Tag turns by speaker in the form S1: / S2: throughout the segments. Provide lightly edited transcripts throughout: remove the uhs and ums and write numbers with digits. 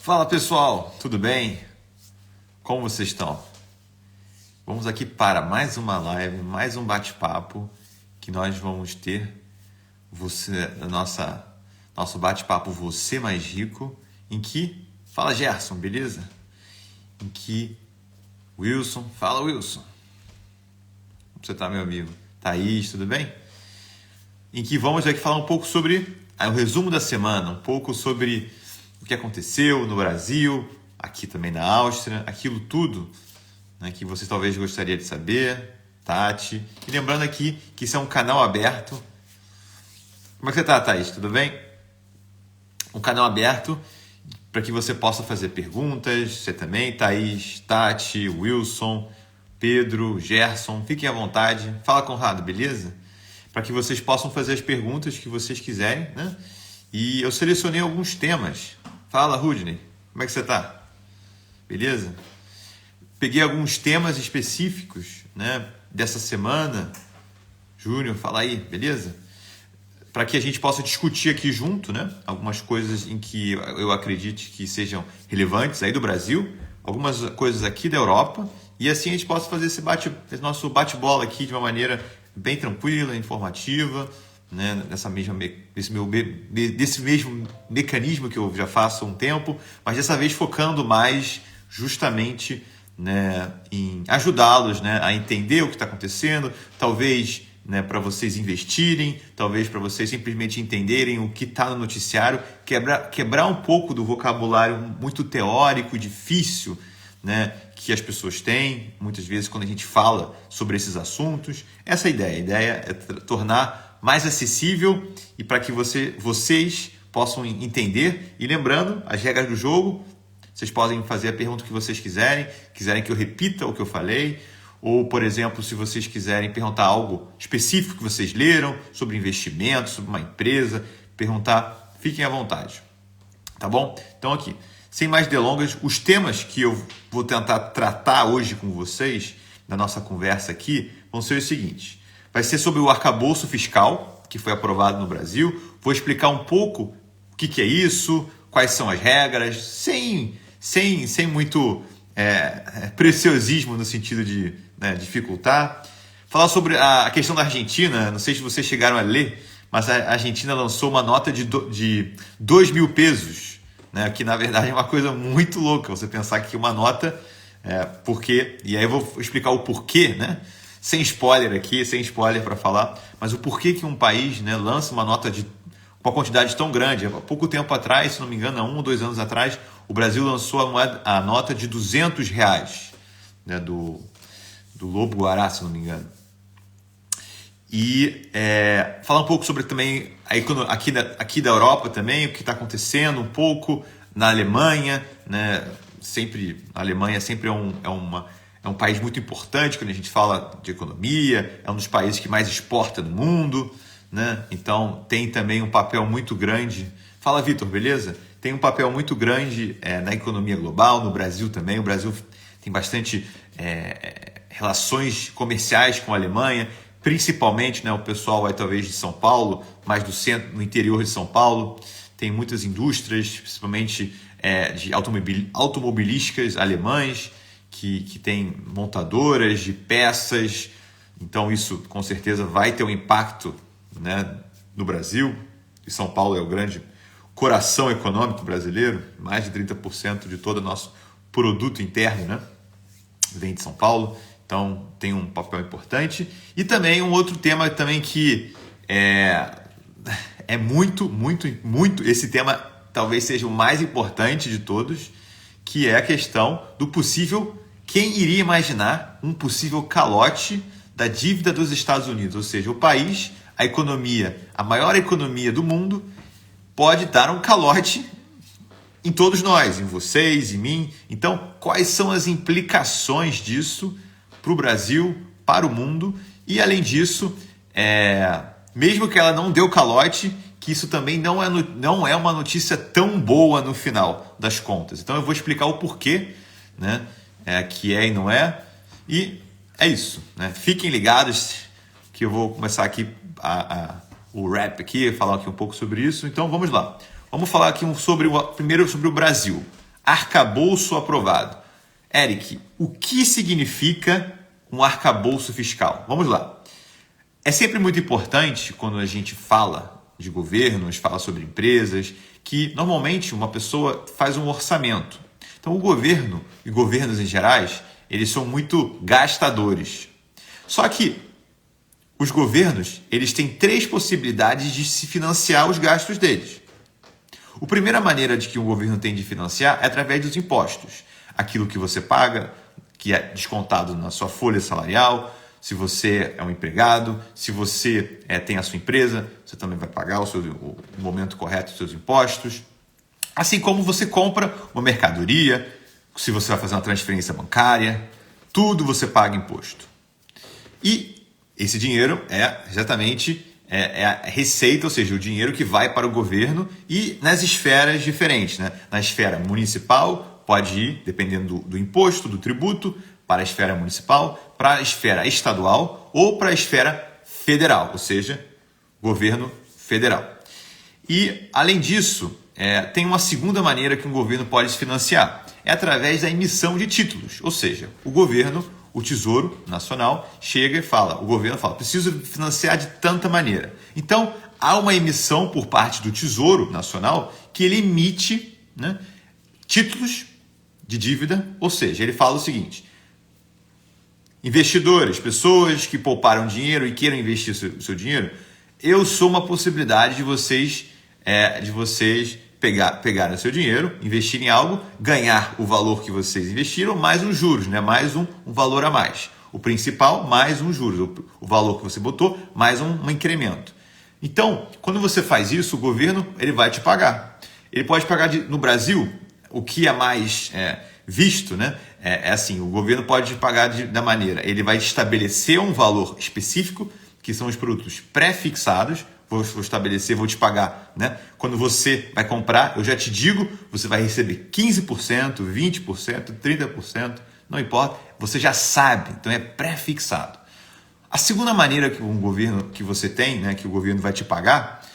S1: Fala pessoal, tudo bem? Como vocês estão? Vamos aqui para mais uma live, mais um bate-papo que nós vamos ter. Nosso bate-papo Você Mais Rico, em que, fala Gerson, beleza? Em que Wilson, fala Wilson. Como você tá, meu amigo? Thaís, tudo bem? Em que vamos aqui falar um pouco sobre o resumo da semana, um pouco sobre o que aconteceu no Brasil, aqui também na Áustria, aquilo tudo, né, que vocês talvez gostariam de saber, Tati. E lembrando aqui que isso é um canal aberto. Como é que você está, Thaís? Tudo bem? Um canal aberto para que você possa fazer perguntas. Você também, Thaís, Tati, Wilson, Pedro, Gerson. Fiquem à vontade. Fala, Conrado, beleza? Para que vocês possam fazer as perguntas que vocês quiserem, né? E eu selecionei alguns temas. Fala, Rudney, como é que você está? Beleza? Peguei alguns temas específicos, né, dessa semana. Júnior, fala aí, beleza? Para que a gente possa discutir aqui junto, né, algumas coisas em que eu acredite que sejam relevantes aí do Brasil, algumas coisas aqui da Europa, e assim a gente possa fazer esse nosso bate-bola aqui de uma maneira bem tranquila, informativa, né, desse mesmo mecanismo que eu já faço há um tempo, mas dessa vez focando mais justamente, né, em ajudá-los, né, a entender o que está acontecendo, talvez, né, para vocês investirem, talvez para vocês simplesmente entenderem o que está no noticiário, quebrar um pouco do vocabulário muito teórico e difícil, né, que as pessoas têm, muitas vezes quando a gente fala sobre esses assuntos. Essa é a ideia é tornar mais acessível e para que vocês possam entender. E lembrando, as regras do jogo, vocês podem fazer a pergunta que vocês quiserem que eu repita o que eu falei, ou, por exemplo, se vocês quiserem perguntar algo específico que vocês leram, sobre investimento, sobre uma empresa, perguntar, fiquem à vontade. Tá bom? Então aqui, sem mais delongas, os temas que eu vou tentar tratar hoje com vocês, na nossa conversa aqui, vão ser os seguintes. Vai ser sobre o arcabouço fiscal, que foi aprovado no Brasil. Vou explicar um pouco o que é isso, quais são as regras, sem muito preciosismo no sentido de, né, dificultar. Falar sobre a questão da Argentina, não sei se vocês chegaram a ler, mas a Argentina lançou uma nota de 2.000 pesos, né, que na verdade é uma coisa muito louca, você pensar que uma nota, porque, e aí eu vou explicar o porquê, né? Sem spoiler aqui, sem spoiler para falar, mas o porquê que um país, né, lança uma nota de uma quantidade tão grande. Há pouco tempo atrás, se não me engano, há 1 ou 2 anos atrás, o Brasil lançou a nota de R$200, né, do Lobo-Guará, se não me engano. E falar um pouco sobre também aqui da Europa também, o que está acontecendo um pouco na Alemanha, né? A Alemanha sempre é um país muito importante quando a gente fala de economia, é um dos países que mais exporta no mundo, né? Então tem também um papel muito grande. Fala, Vitor, beleza? Tem um papel muito grande na economia global, no Brasil também. O Brasil tem bastante relações comerciais com a Alemanha, principalmente, né, o pessoal talvez de São Paulo, mais do centro, no interior de São Paulo. Tem muitas indústrias, principalmente de automobilísticas alemães, que tem montadoras de peças. Então isso com certeza vai ter um impacto, né, no Brasil. E São Paulo é o grande coração econômico brasileiro, mais de 30% de todo o nosso produto interno, né, vem de São Paulo. Então tem um papel importante. E também um outro tema também que é muito, esse tema talvez seja o mais importante de todos, que é a questão do possível, quem iria imaginar um possível calote da dívida dos Estados Unidos, ou seja, o país, a economia, a maior economia do mundo, pode dar um calote em todos nós, em vocês, em mim. Então, quais são as implicações disso para o Brasil, para o mundo? E, além disso, mesmo que ela não deu calote, que isso também não é uma notícia tão boa no final das contas. Então, eu vou explicar o porquê, né, que é e não é. E é isso, né? Fiquem ligados que eu vou começar aqui o rap aqui, falar aqui um pouco sobre isso. Então, vamos lá. Vamos falar aqui primeiro sobre o Brasil. Arcabouço aprovado. Eric, o que significa um arcabouço fiscal? Vamos lá. É sempre muito importante quando a gente fala de governos, fala sobre empresas, que normalmente uma pessoa faz um orçamento. Então o governo e governos em gerais, eles são muito gastadores. Só que os governos, eles têm 3 possibilidades de se financiar os gastos deles. A primeira maneira de que um governo tem de financiar é através dos impostos. Aquilo que você paga, que é descontado na sua folha salarial, se você é um empregado, se você tem a sua empresa, você também vai pagar o momento correto dos seus impostos. Assim como você compra uma mercadoria, se você vai fazer uma transferência bancária, tudo você paga imposto. E esse dinheiro é exatamente a receita, ou seja, o dinheiro que vai para o governo e nas esferas diferentes. Né? Na esfera municipal, pode ir, dependendo do imposto, do tributo, para a esfera municipal, para a esfera estadual ou para a esfera federal, ou seja, governo federal. E, além disso, tem uma segunda maneira que um governo pode se financiar. É através da emissão de títulos, ou seja, o governo, o Tesouro Nacional, chega e fala, o governo fala, preciso financiar de tanta maneira. Então, há uma emissão por parte do Tesouro Nacional que ele emite, né, títulos de dívida, ou seja, ele fala o seguinte, investidores, pessoas que pouparam dinheiro e queiram investir o seu dinheiro, eu sou uma possibilidade de vocês pegarem o seu dinheiro, investirem em algo, ganhar o valor que vocês investiram, mais os juros, né? Mais um valor a mais. O principal, mais um juros. O valor que você botou, mais um incremento. Então, quando você faz isso, o governo ele vai te pagar. Ele pode pagar no Brasil, o que é mais visto, né? Assim, o governo pode pagar da maneira, ele vai estabelecer um valor específico, que são os produtos pré-fixados, vou estabelecer, vou te pagar, né? Quando você vai comprar, eu já te digo, você vai receber 15%, 20%, 30%, não importa, você já sabe, então é pré-fixado. A segunda maneira que um governo que você tem, né, que o governo vai te pagar,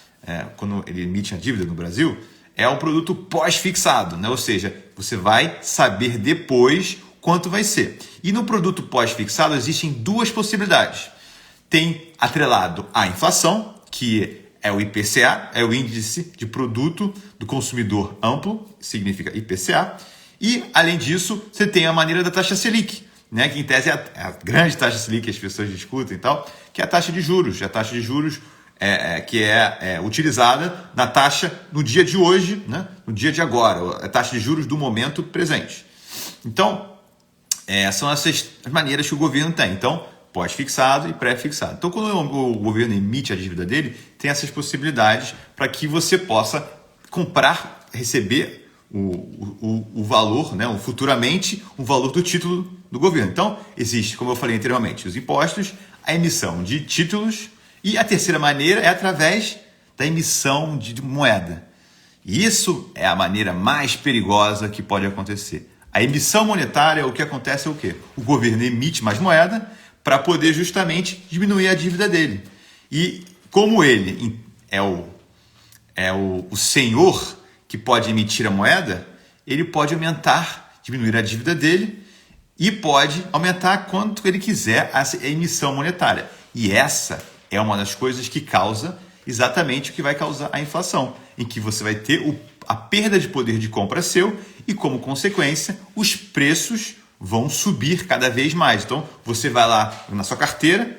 S1: quando ele emite a dívida no Brasil, é o produto pós-fixado, né? Ou seja, você vai saber depois quanto vai ser. E no produto pós-fixado existem 2 possibilidades. Tem atrelado à inflação, que é o IPCA, é o Índice de Produto do Consumidor Amplo, significa IPCA. E, além disso, você tem a maneira da taxa Selic, né? Que em tese é a grande taxa Selic que as pessoas discutem e tal, que é a taxa de juros. A taxa de juros que é utilizada na taxa no dia de hoje, né? No dia de agora, a taxa de juros do momento presente. Então, são essas as maneiras que o governo tem. Então, pós-fixado e pré-fixado. Então, quando o governo emite a dívida dele, tem essas possibilidades para que você possa comprar, receber o valor, né? Futuramente, o valor do título do governo. Então, existe, como eu falei anteriormente, os impostos, a emissão de títulos e a terceira maneira é através da emissão de moeda. E isso é a maneira mais perigosa que pode acontecer. A emissão monetária, o que acontece é o quê? O governo emite mais moeda para poder justamente diminuir a dívida dele. E como ele é o senhor que pode emitir a moeda, ele pode diminuir a dívida dele e pode aumentar quanto ele quiser a emissão monetária. E essa é uma das coisas que causa exatamente o que vai causar a inflação, em que você vai ter a perda de poder de compra seu e, como consequência, os preços vão subir cada vez mais. Então, você vai lá na sua carteira,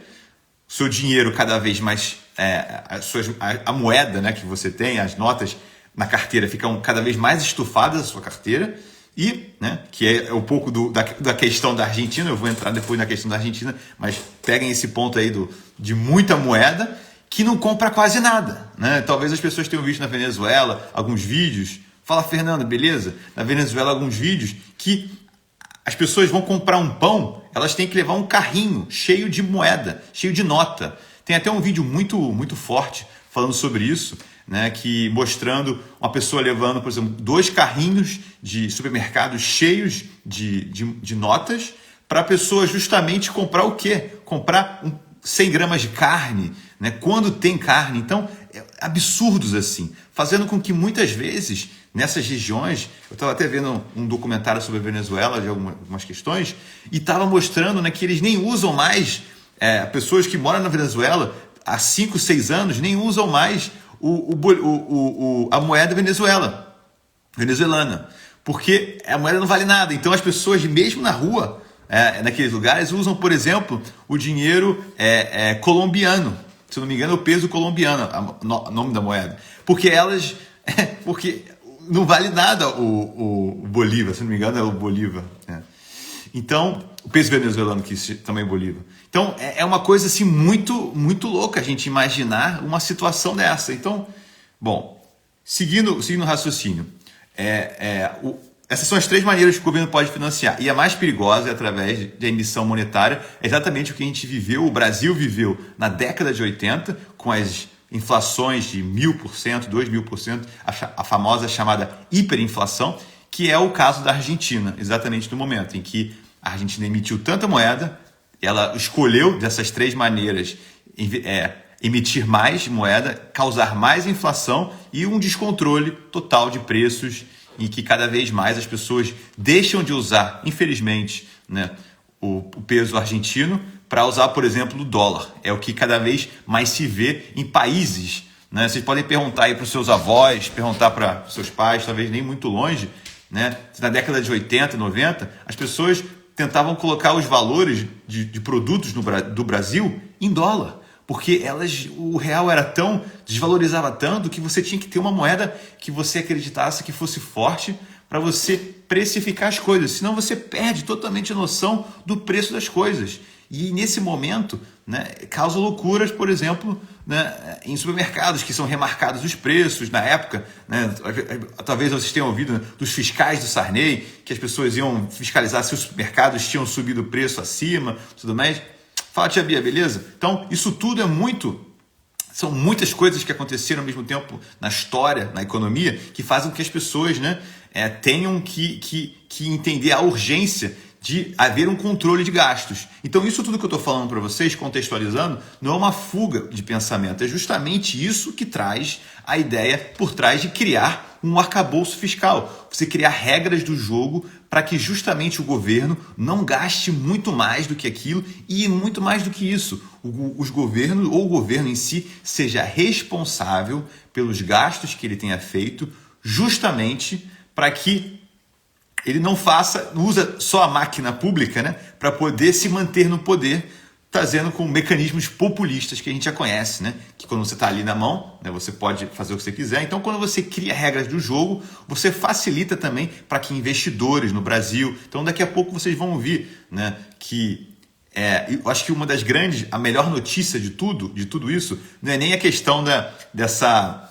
S1: seu dinheiro cada vez mais, a moeda, né, que você tem, as notas na carteira ficam cada vez mais estufadas, a sua carteira, e, né, que é um pouco da questão da Argentina, eu vou entrar depois na questão da Argentina, mas peguem esse ponto aí de muita moeda que não compra quase nada, né? Talvez as pessoas tenham visto na Venezuela alguns vídeos, fala Fernando, beleza? Na Venezuela alguns vídeos que as pessoas vão comprar um pão, elas têm que levar um carrinho cheio de moeda, cheio de nota. Tem até um vídeo muito, muito forte falando sobre isso, né, que mostrando uma pessoa levando, por exemplo, 2 carrinhos de supermercado cheios de notas para a pessoa justamente comprar o quê? Comprar 100 gramas de carne, né, quando tem carne. Então, absurdos assim, fazendo com que muitas vezes nessas regiões, eu estava até vendo um documentário sobre a Venezuela, de algumas questões, e estava mostrando, né, que eles nem usam mais, pessoas que moram na Venezuela há 5, 6 anos, nem usam mais a moeda venezuelana, porque a moeda não vale nada. Então as pessoas, mesmo na rua, naqueles lugares, usam, por exemplo, o dinheiro colombiano. Se eu não me engano, é o peso colombiano, o nome da moeda. Porque porque não vale nada o Bolívar, se não me engano, é o Bolívar. Então, o peso venezuelano, que também é Bolívar. Então, é uma coisa assim muito, muito louca a gente imaginar uma situação dessa. Então, bom, seguindo o raciocínio, essas são as 3 maneiras que o governo pode financiar. E a mais perigosa é através da emissão monetária. É exatamente o que a gente viveu, o Brasil viveu na década de 80, com as inflações de 1000%, 2000%, a famosa chamada hiperinflação, que é o caso da Argentina, exatamente no momento em que a Argentina emitiu tanta moeda, ela escolheu dessas 3 maneiras emitir mais moeda, causar mais inflação e um descontrole total de preços, em que cada vez mais as pessoas deixam de usar, infelizmente, né, o peso argentino para usar, por exemplo, o dólar. É o que cada vez mais se vê em países, né? Vocês podem perguntar aí para os seus avós, perguntar para os seus pais, talvez nem muito longe, né? Na década de 80 e 90, as pessoas tentavam colocar os valores de produtos do Brasil em dólar, porque o real desvalorizava tanto que você tinha que ter uma moeda que você acreditasse que fosse forte para você precificar as coisas, senão você perde totalmente a noção do preço das coisas. E nesse momento, né, causa loucuras, por exemplo, né, em supermercados, que são remarcados os preços na época, né, talvez vocês tenham ouvido, né, dos fiscais do Sarney, que as pessoas iam fiscalizar se os supermercados tinham subido o preço acima, tudo mais. Fala, tia Bia, beleza? Então, isso tudo são muitas coisas que aconteceram ao mesmo tempo na história, na economia, que fazem com que as pessoas, né, tenham que entender a urgência de haver um controle de gastos. Então, isso tudo que eu estou falando para vocês, contextualizando, não é uma fuga de pensamento, é justamente isso que traz a ideia por trás de criar um arcabouço fiscal. Você criar regras do jogo para que justamente o governo não gaste muito mais do que aquilo e muito mais do que isso. Os governos ou o governo em si seja responsável pelos gastos que ele tenha feito, justamente para que ele não usa só a máquina pública, né, para poder se manter no poder, trazendo com mecanismos populistas que a gente já conhece, né, que quando você está ali na mão, né, você pode fazer o que você quiser. Então, quando você cria regras do jogo, você facilita também para que investidores no Brasil. Então, daqui a pouco vocês vão ouvir, né, que eu acho que a melhor notícia de tudo isso, não é nem a questão dessa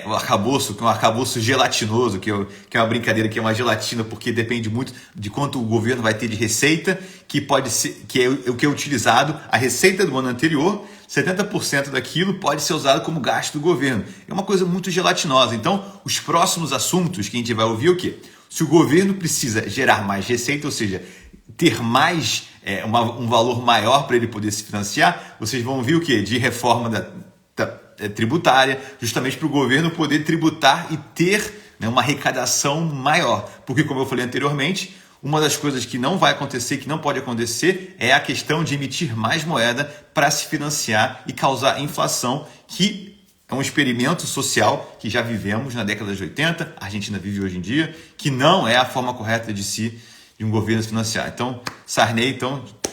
S1: o arcabouço, que é um arcabouço gelatinoso, que é uma brincadeira, que é uma gelatina, porque depende muito de quanto o governo vai ter de receita, que é o que é utilizado, a receita do ano anterior, 70% daquilo pode ser usado como gasto do governo. É uma coisa muito gelatinosa. Então, os próximos assuntos que a gente vai ouvir é o quê? Se o governo precisa gerar mais receita, ou seja, ter mais, um valor maior para ele poder se financiar, vocês vão ouvir o quê? De reforma tributária, justamente para o governo poder tributar e ter, né, uma arrecadação maior. Porque, como eu falei anteriormente, uma das coisas que não vai acontecer, que não pode acontecer, é a questão de emitir mais moeda para se financiar e causar inflação, que é um experimento social que já vivemos na década de 80, a Argentina vive hoje em dia, que não é a forma correta de um governo se financiar. Então, Sarney,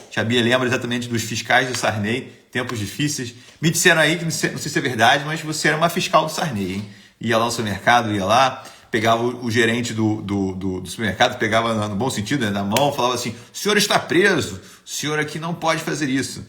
S1: tia Bia lembra exatamente dos fiscais do Sarney, tempos difíceis. Me disseram aí, que não sei se é verdade, mas você era uma fiscal do Sarney, hein? Ia lá no supermercado, ia lá, pegava o gerente do supermercado, pegava no bom sentido, né, na mão, falava assim: o senhor está preso, o senhor aqui não pode fazer isso.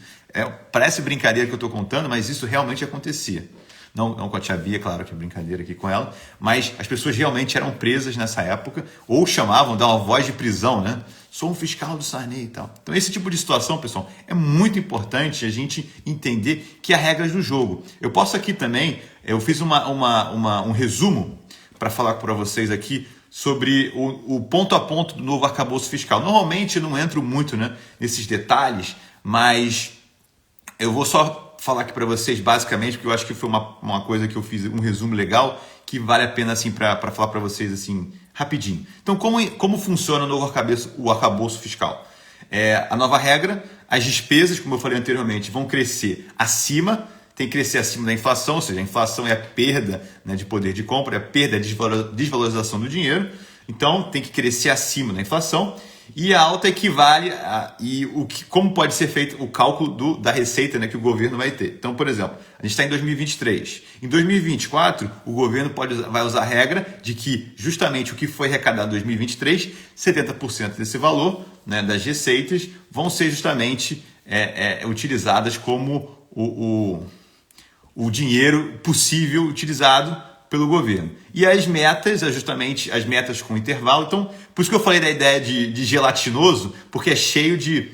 S1: Parece brincadeira que eu estou contando, mas isso realmente acontecia. Não com a tia Bia, claro que é brincadeira aqui com ela, mas as pessoas realmente eram presas nessa época, ou chamavam, davam uma voz de prisão, né? Sou um fiscal do Sarney e tal. Então, esse tipo de situação, pessoal, é muito importante a gente entender que há regras do jogo. Eu posso aqui também, eu fiz um resumo para falar para vocês aqui sobre o ponto a ponto do novo arcabouço fiscal. Normalmente eu não entro muito, né, nesses detalhes, mas eu vou só falar aqui para vocês basicamente, porque eu acho que foi uma coisa que eu fiz, um resumo legal, que vale a pena assim, para falar para vocês assim, rapidinho. Então, como funciona o arcabouço fiscal? A nova regra, as despesas, como eu falei anteriormente, vão crescer acima, tem que crescer acima da inflação, ou seja, a inflação é a perda, né, de poder de compra, é a perda, a desvalorização do dinheiro, então tem que crescer acima da inflação. E a alta equivale como pode ser feito o cálculo da receita, né, que o governo vai ter. Então, por exemplo, a gente está em 2023. Em 2024, o governo vai usar a regra de que justamente o que foi arrecadado em 2023, 70% desse valor, né, das receitas vão ser justamente utilizadas como o dinheiro possível utilizado pelo governo. E as metas, justamente as metas com intervalo. Então, por isso que eu falei da ideia de gelatinoso, porque é cheio de...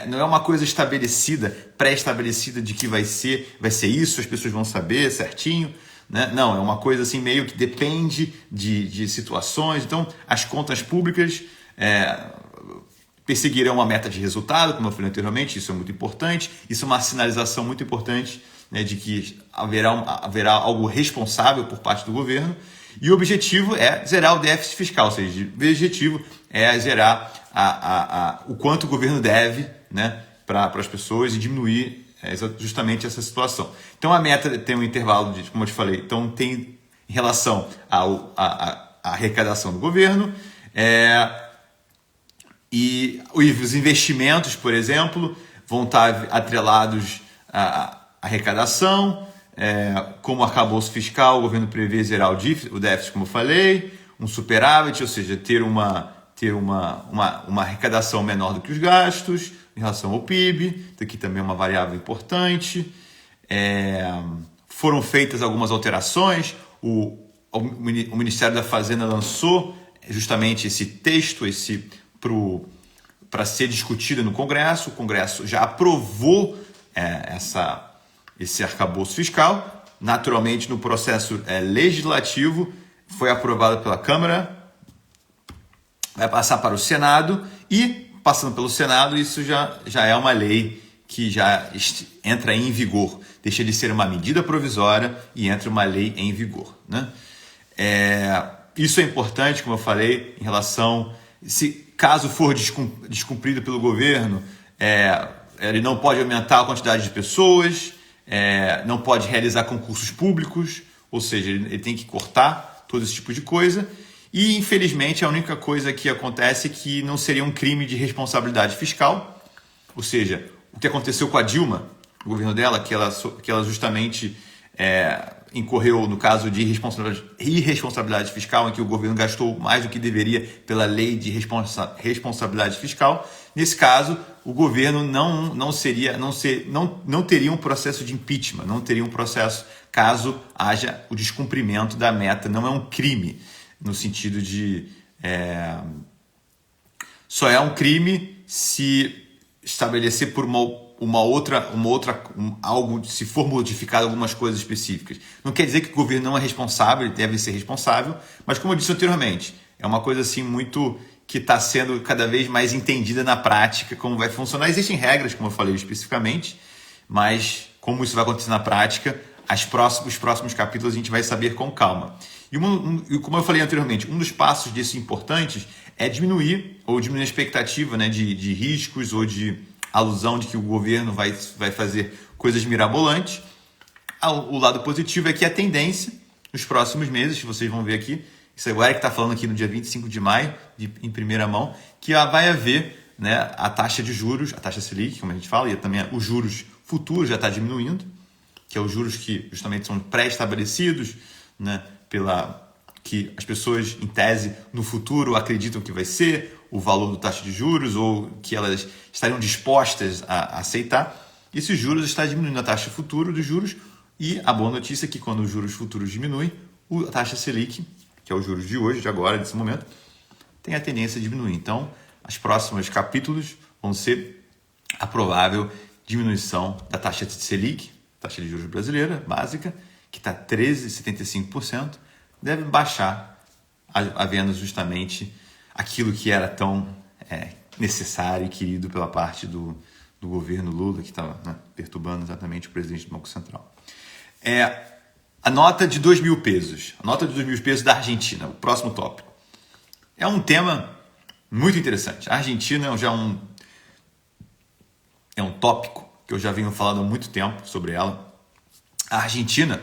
S1: não é uma coisa estabelecida, pré-estabelecida de que vai ser isso, as pessoas vão saber certinho. Né? Não, é uma coisa assim meio que depende de situações. Então, as contas públicas perseguirão uma meta de resultado, como eu falei anteriormente, isso é muito importante. Isso é uma sinalização muito importante, né, de que haverá algo responsável por parte do governo, e o objetivo é zerar o déficit fiscal, ou seja, o objetivo é zerar o quanto o governo deve, né, para as pessoas e diminuir justamente essa situação. Então a meta tem um intervalo de, como eu te falei, então tem em relação à arrecadação do governo, e os investimentos, por exemplo, vão estar atrelados à arrecadação, como arcabouço fiscal, o governo prevê zerar o déficit, como eu falei, um superávit, ou seja, ter uma arrecadação menor do que os gastos em relação ao PIB, aqui também é uma variável importante. Foram feitas algumas alterações, o Ministério da Fazenda lançou justamente esse texto, para ser discutido no Congresso. O Congresso já aprovou esse arcabouço fiscal. Naturalmente, no processo legislativo, foi aprovado pela Câmara, vai passar para o Senado e, passando pelo Senado, isso já é uma lei que já entra em vigor. Deixa de ser uma medida provisória e entra uma lei em vigor. Né? Isso é importante, como eu falei, em relação... Caso for descumprido pelo governo, ele não pode aumentar a quantidade de pessoas, não pode realizar concursos públicos, ou seja, ele tem que cortar todo esse tipo de coisa. E, infelizmente, a única coisa que acontece é que não seria um crime de responsabilidade fiscal, ou seja, o que aconteceu com a Dilma, o governo dela, que ela justamente incorreu no caso de irresponsabilidade fiscal, em que o governo gastou mais do que deveria pela lei de responsabilidade fiscal. Nesse caso, o governo não teria um processo de impeachment, não teria um processo caso haja o descumprimento da meta. Não é um crime, no sentido de... só é um crime se estabelecer por algo, se for modificado algumas coisas específicas. Não quer dizer que o governo não é responsável, ele deve ser responsável, mas como eu disse anteriormente, é uma coisa assim muito que está sendo cada vez mais entendida na prática, como vai funcionar. Existem regras, como eu falei especificamente, mas como isso vai acontecer na prática, os próximos capítulos a gente vai saber com calma. E como eu falei anteriormente, um dos passos desses importantes é diminuir a expectativa, né, de riscos ou de alusão de que o governo vai fazer coisas mirabolantes. O lado positivo é que a tendência, nos próximos meses, vocês vão ver aqui, isso agora que está falando aqui no dia 25 de maio, em primeira mão, que vai haver, né, a taxa de juros, a taxa Selic, como a gente fala, e também os juros futuros já está diminuindo, que é os juros que justamente são pré-estabelecidos, né, que as pessoas, em tese, no futuro acreditam que vai ser o valor da taxa de juros ou que elas estariam dispostas a aceitar. Esses juros está diminuindo a taxa futura dos juros, e a boa notícia é que quando os juros futuros diminuem, a taxa Selic, que é os juros de hoje, de agora, desse momento, tem a tendência a diminuir. Então, os próximos capítulos vão ser a provável diminuição da taxa de Selic, taxa de juros brasileira, básica, que está 13,75%, deve baixar, havendo justamente aquilo que era tão necessário e querido pela parte do do governo Lula, que estava, né, perturbando exatamente o presidente do Banco Central. A nota de 2.000 pesos. A nota de 2.000 pesos da Argentina, o próximo tópico. É um tema muito interessante. A Argentina é um tópico que eu já venho falando há muito tempo sobre ela. A Argentina,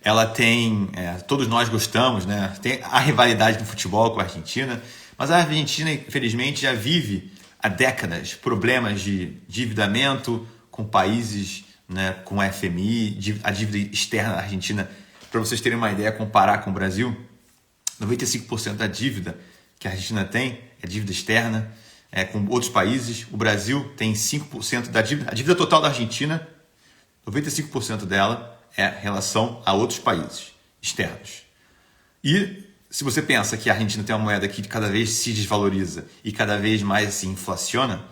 S1: ela tem, todos nós gostamos, né? Tem a rivalidade do futebol com a Argentina, mas a Argentina, infelizmente, já vive há décadas problemas de endividamento com países, né, com a FMI, a dívida externa da Argentina. Para vocês terem uma ideia, comparar com o Brasil, 95% da dívida que a Argentina tem é dívida externa, com outros países. O Brasil tem 5% da dívida. A dívida total da Argentina, 95% dela é em relação a outros países externos. E se você pensa que a Argentina tem uma moeda que cada vez se desvaloriza e cada vez mais se inflaciona,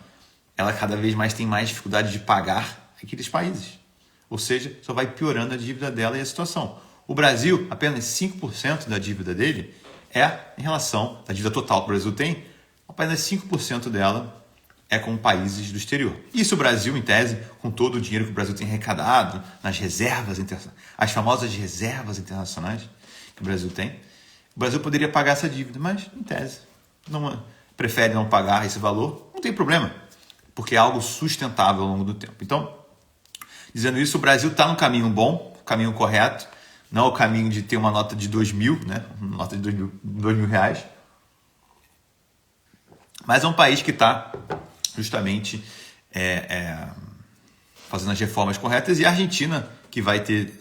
S1: ela cada vez mais tem mais dificuldade de pagar aqueles países. Ou seja, só vai piorando a dívida dela e a situação. O Brasil, apenas 5% da dívida dele é em relação à dívida total que o Brasil tem, apenas 5% dela é com países do exterior. Isso o Brasil, em tese, com todo o dinheiro que o Brasil tem arrecadado nas reservas internacionais, as famosas reservas internacionais que o Brasil tem, o Brasil poderia pagar essa dívida, mas, em tese, prefere não pagar esse valor, não tem problema, porque é algo sustentável ao longo do tempo. Então, dizendo isso, o Brasil está no caminho bom, caminho correto, não o caminho de ter uma nota de 2.000, né? Uma nota de R$2.000, mas é um país que está justamente fazendo as reformas corretas, e a Argentina, que vai ter,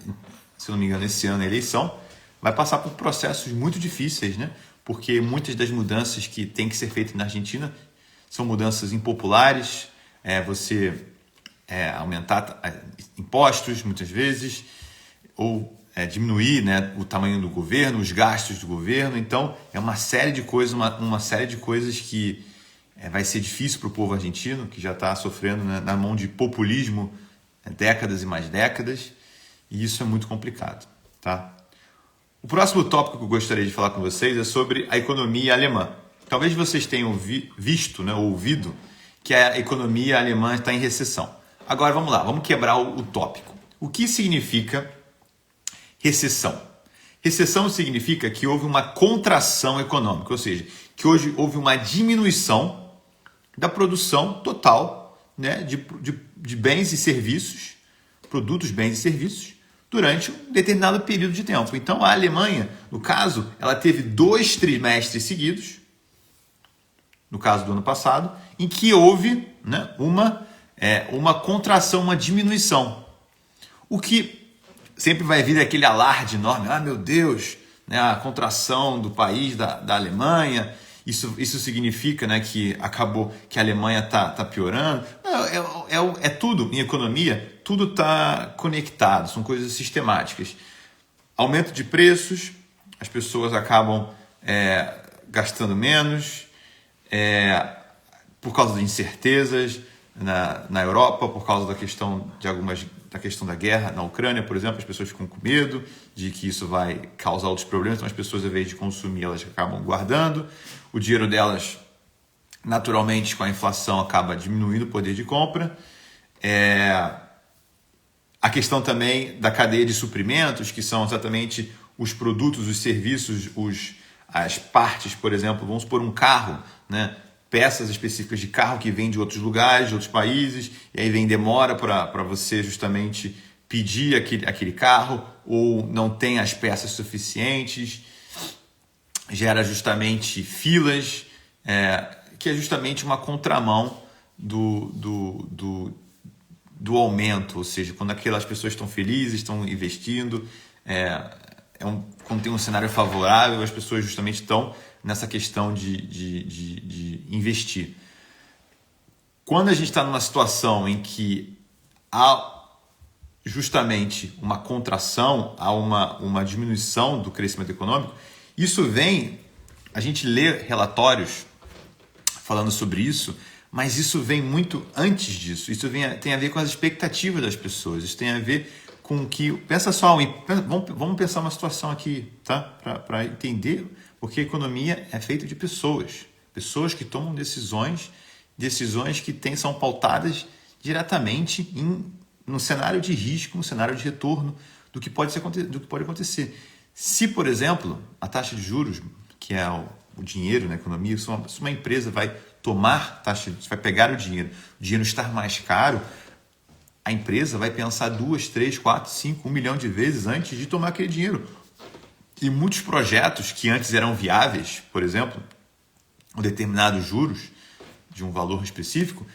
S1: se não me engano, esse ano a eleição, vai passar por processos muito difíceis, né? Porque muitas das mudanças que tem que ser feitas na Argentina são mudanças impopulares, você aumentar impostos muitas vezes, ou diminuir, né, o tamanho do governo, os gastos do governo. Então, é uma série de coisas, uma série de coisas que vai ser difícil para o povo argentino, que já está sofrendo, né, na mão de populismo décadas e mais décadas, e isso é muito complicado, tá? O próximo tópico que eu gostaria de falar com vocês é sobre a economia alemã. Talvez vocês tenham visto, né, ouvido, que a economia alemã está em recessão. Agora vamos lá, vamos quebrar o tópico. O que significa recessão? Recessão significa que houve uma contração econômica, ou seja, que hoje houve uma diminuição da produção total, né, de bens e serviços, produtos, bens e serviços, durante um determinado período de tempo. Então, a Alemanha, no caso, ela teve 2 trimestres seguidos, no caso do ano passado, em que houve, né, uma contração, uma diminuição. O que sempre vai vir aquele alarde enorme, meu Deus, né, a contração do país, da Alemanha, isso significa, né, que acabou, que a Alemanha está piorando. É tudo, em economia, tudo está conectado, são coisas sistemáticas. Aumento de preços, as pessoas acabam gastando menos, por causa de incertezas na Europa, por causa da questão da guerra na Ucrânia, por exemplo, as pessoas ficam com medo de que isso vai causar outros problemas, então as pessoas, ao invés de consumir, elas acabam guardando, o dinheiro delas, naturalmente, com a inflação, acaba diminuindo o poder de compra. A questão também da cadeia de suprimentos, que são exatamente os produtos, os serviços, as partes, por exemplo, vamos supor um carro, né? Peças específicas de carro que vêm de outros lugares, de outros países, e aí vem demora para você justamente pedir aquele carro, ou não tem as peças suficientes, gera justamente filas, que é justamente uma contramão do aumento, ou seja, quando aquelas pessoas estão felizes, estão investindo, quando tem um cenário favorável, as pessoas justamente estão nessa questão de investir. Quando a gente está numa situação em que há justamente uma contração, há uma diminuição do crescimento econômico, isso vem, a gente lê relatórios falando sobre isso, mas isso vem muito antes disso. Isso tem a ver com as expectativas das pessoas, isso tem a ver com que... Pensa só, vamos pensar uma situação aqui, tá? Para entender, porque a economia é feita de pessoas que tomam decisões que são pautadas diretamente no cenário de risco, no cenário de retorno do que pode acontecer. Se, por exemplo, a taxa de juros, que é o dinheiro na economia, se uma empresa vai tomar taxa, vai pegar o dinheiro estar mais caro, a empresa vai pensar 2, 3, 4, 5, 1 milhão de vezes antes de tomar aquele dinheiro. E muitos projetos que antes eram viáveis, por exemplo, com determinados juros de um valor específico,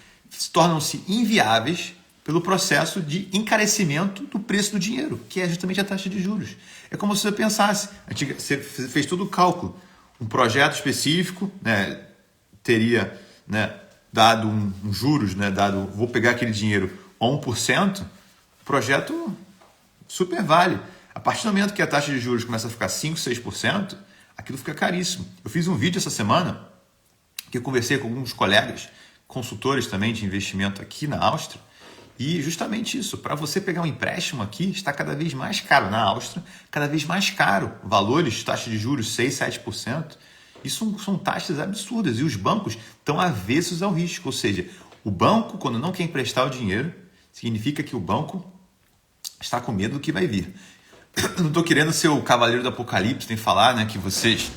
S1: tornam-se inviáveis pelo processo de encarecimento do preço do dinheiro, que é justamente a taxa de juros. É como se você pensasse, você fez todo o cálculo, um projeto específico, né, teria, né, dado um juros, né, vou pegar aquele dinheiro a 1%, o projeto super vale. A partir do momento que a taxa de juros começa a ficar 5%, 6%, aquilo fica caríssimo. Eu fiz um vídeo essa semana que eu conversei com alguns colegas, consultores também de investimento aqui na Áustria, e justamente isso, para você pegar um empréstimo aqui, está cada vez mais caro na Áustria, cada vez mais caro, valores, taxa de juros 6%, 7%, isso são taxas absurdas, e os bancos estão avessos ao risco, ou seja, o banco, quando não quer emprestar o dinheiro, significa que o banco está com medo do que vai vir. Eu não estou querendo ser o cavaleiro do apocalipse, nem falar, né, que vocês...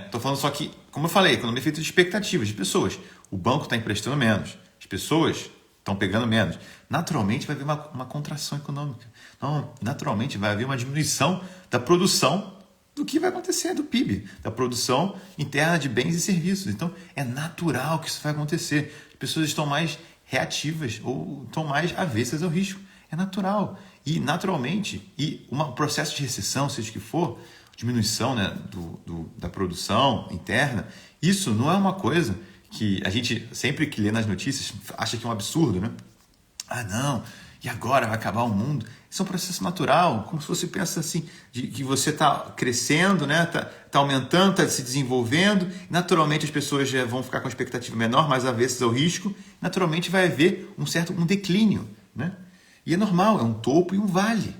S1: Estou falando só que, como eu falei, economia é feita de expectativas de pessoas. O banco está emprestando menos, as pessoas estão pegando menos. Naturalmente vai haver uma contração econômica. Não, naturalmente vai haver uma diminuição da produção do que vai acontecer, do PIB, da produção interna de bens e serviços. Então é natural que isso vai acontecer. As pessoas estão mais reativas ou estão mais avessas ao risco. É natural. E naturalmente, um processo de recessão, seja o que for, diminuição, né, da produção interna, isso não é uma coisa que a gente sempre que lê nas notícias acha que é um absurdo, né? Ah, não, e agora vai acabar o mundo? Isso é um processo natural, como se você pensa assim, de que você está crescendo, né? Tá aumentando, está se desenvolvendo, naturalmente as pessoas já vão ficar com uma expectativa menor, mais avessas ao risco, naturalmente vai haver um declínio, né? E é normal, é um topo e um vale.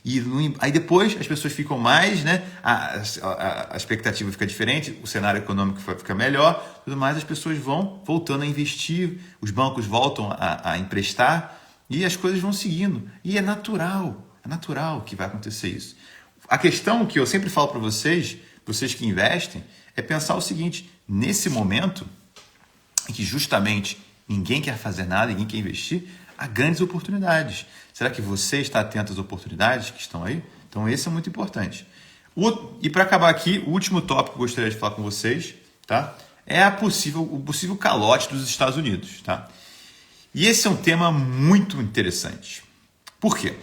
S1: E aí depois as pessoas ficam mais, né? A expectativa fica diferente, o cenário econômico fica melhor, tudo mais, as pessoas vão voltando a investir, os bancos voltam a emprestar e as coisas vão seguindo. E é natural que vai acontecer isso. A questão que eu sempre falo para vocês que investem, é pensar o seguinte: nesse momento em que justamente ninguém quer fazer nada, ninguém quer investir, há grandes oportunidades. Será que você está atento às oportunidades que estão aí? Então, esse é muito importante. E para acabar aqui, o último tópico que eu gostaria de falar com vocês, tá? É o possível calote dos Estados Unidos. Tá? E esse é um tema muito interessante. Por quê?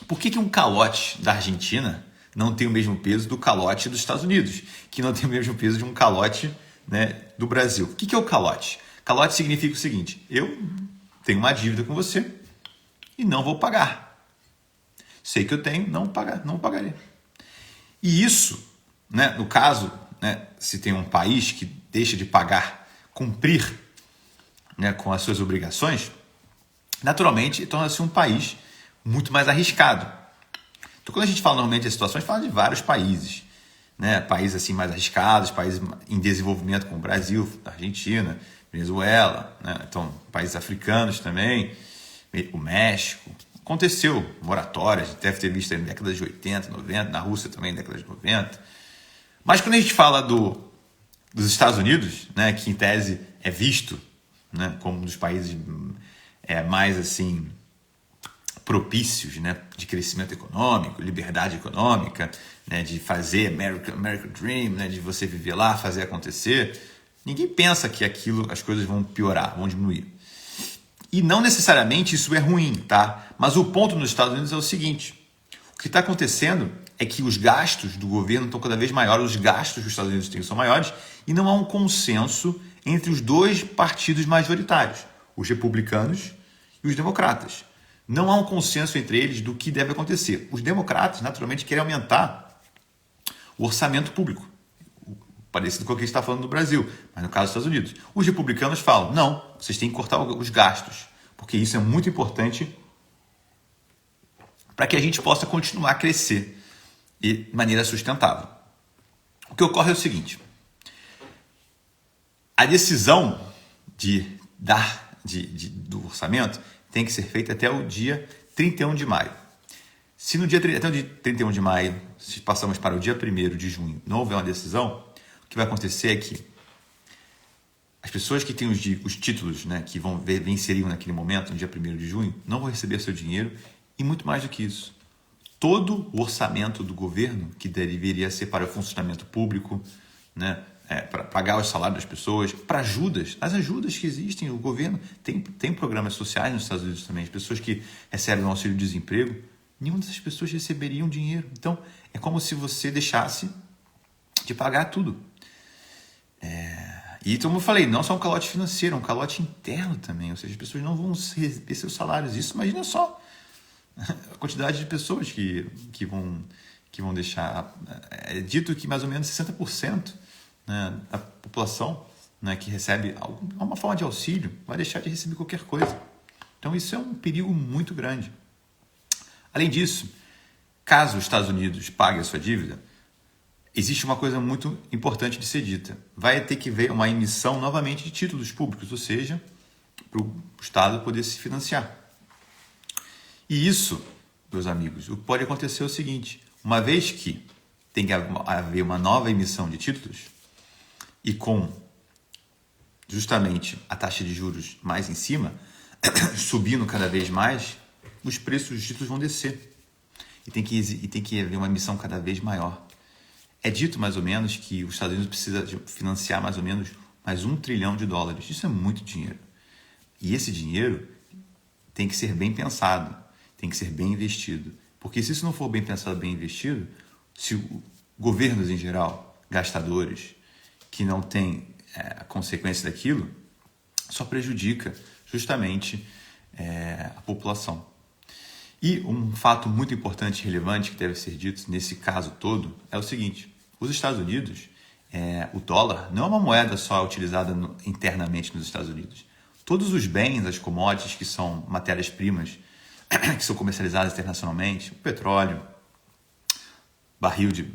S1: Por que um calote da Argentina não tem o mesmo peso do calote dos Estados Unidos, que não tem o mesmo peso de um calote, né, do Brasil? O que é o calote? Calote significa o seguinte: eu tenho uma dívida com você e não vou pagar. Sei que eu tenho, não pagarei. E isso, né, no caso, né, se tem um país que deixa de pagar, cumprir, né, com as suas obrigações, naturalmente torna-se um país muito mais arriscado. Então, quando a gente fala normalmente de situações, fala de vários países, né, países assim mais arriscados, países em desenvolvimento como o Brasil, Argentina, Venezuela, né, então países africanos também, o México. Aconteceu moratórias, deve ter visto na década de 80, 90, na Rússia também, na década de 90. Mas quando a gente fala dos Estados Unidos, né, que em tese é visto, né, como um dos países mais assim propícios, né, de crescimento econômico, liberdade econômica, né, de fazer American Dream, né, de você viver lá, fazer acontecer, ninguém pensa que as coisas vão piorar, vão diminuir. E não necessariamente isso é ruim, tá? Mas o ponto nos Estados Unidos é o seguinte: o que está acontecendo é que os gastos do governo estão cada vez maiores, os gastos que os Estados Unidos têm são maiores, e não há um consenso entre os dois partidos majoritários, os republicanos e os democratas. Não há um consenso entre eles do que deve acontecer. Os democratas, naturalmente, querem aumentar o orçamento público, parecido com o que a gente está falando no Brasil, mas no caso dos Estados Unidos. Os republicanos falam: não, vocês têm que cortar os gastos, porque isso é muito importante para que a gente possa continuar a crescer de maneira sustentável. O que ocorre é o seguinte: a decisão de dar do orçamento tem que ser feita até o dia 31 de maio. Se no dia, até o dia 31 de maio, se passamos para o dia 1º de junho, não houver uma decisão, o que vai acontecer é que as pessoas que têm os títulos, né, que venceriam naquele momento, no dia 1º de junho, não vão receber seu dinheiro, e muito mais do que isso. Todo o orçamento do governo, que deveria ser para o funcionamento público, né, para pagar os salários das pessoas, para ajudas, as ajudas que existem, o governo tem programas sociais nos Estados Unidos também, as pessoas que recebem o auxílio-desemprego, nenhuma dessas pessoas receberiam dinheiro. Então, é como se você deixasse de pagar tudo. E como eu falei, não só um calote financeiro, é um calote interno também, ou seja, as pessoas não vão receber seus salários. Isso, imagina só a quantidade de pessoas que vão deixar. É dito que mais ou menos 60%, né, da população, né, que recebe uma forma de auxílio vai deixar de receber qualquer coisa. Então isso é um perigo muito grande. Além disso, caso os Estados Unidos pague a sua dívida, existe uma coisa muito importante de ser dita. Vai ter que haver uma emissão novamente de títulos públicos, ou seja, para o Estado poder se financiar. E isso, meus amigos, o que pode acontecer é o seguinte: uma vez que tem que haver uma nova emissão de títulos e com justamente a taxa de juros mais em cima, subindo cada vez mais, os preços dos títulos vão descer. E tem que haver uma emissão cada vez maior. É dito mais ou menos que os Estados Unidos precisa financiar mais ou menos mais $1 trilhão. Isso é muito dinheiro. E esse dinheiro tem que ser bem pensado, tem que ser bem investido. Porque se isso não for bem pensado, bem investido, se governos em geral, gastadores, que não têm a consequência daquilo, só prejudica justamente a população. E um fato muito importante e relevante que deve ser dito nesse caso todo é o seguinte: os Estados Unidos, o dólar não é uma moeda só utilizada internamente nos Estados Unidos. Todos os bens, as commodities que são matérias-primas, que são comercializadas internacionalmente, o petróleo, barril de